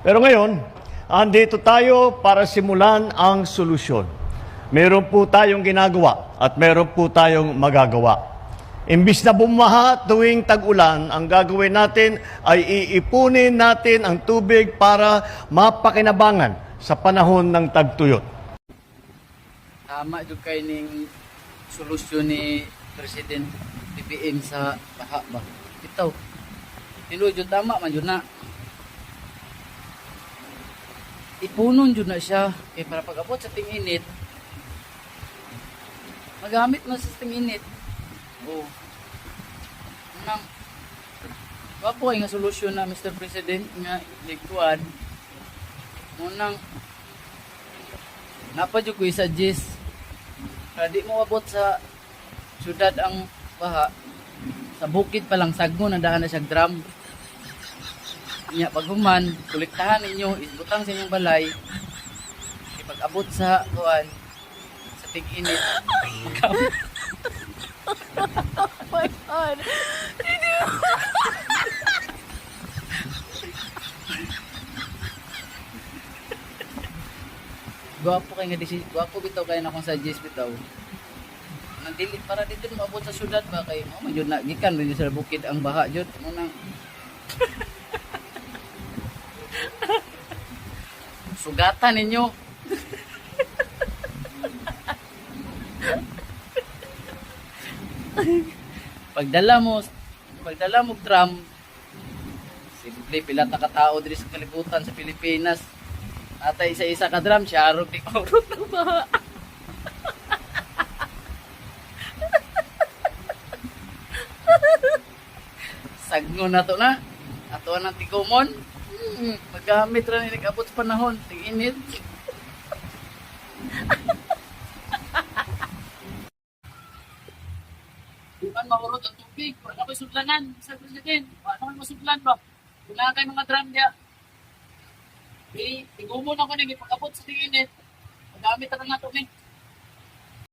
Pero ngayon, andito tayo para simulan ang solusyon. Meron po tayong ginagawa at meron po tayong magagawa. Imbis na bumaha tuwing tag-ulan, ang gagawin natin ay iipunin natin ang tubig para mapakinabangan sa panahon ng tagtuyot. Tama jud kay ning solusyon ni President BBM sa baha ba. Bitaw. Tinuod jud tama man jud na. Ipunon jud na siya kay para pag-abot sa ting-init. Magamit na sa ting-init. Oh. Nang wapo ay nga solusyon na Mr. President nga likuan. Munang napadyo ko i-suggest para di mo abot sa syudad ang baha, sa bukid pa lang sagmo na daan na siyang drum. Nya paghuman, kolektahan ninyo, isbutang sa inyong balay. Pag abot sa kuan, sa tig-init. Oh my God. Gwapo kay nga disi, gwapo bitaw kay na akong suggest bitaw. Nang dili para dito maabot sa syudad ba kay mo jud na gikan din sa bukid ang baha jud mo nang sugatan ninyo. Pagdala mo drum, simple pila ta ka tao diri sa kalibutan sa Pilipinas. Atay isa-isa ka drum, syarog di kurot na baha. Sagno na to na. Ato ng tigumon. Magamit ra ni abot sa panahon, tig-init. Bukan mahurot ang tubig, wala ko'y sudlanan sa president. Wala naman masudlan ba? Wala kay mga drum diya. Tigumon ako nang ipag-abot sa tig-init. Magamit ra na to ni.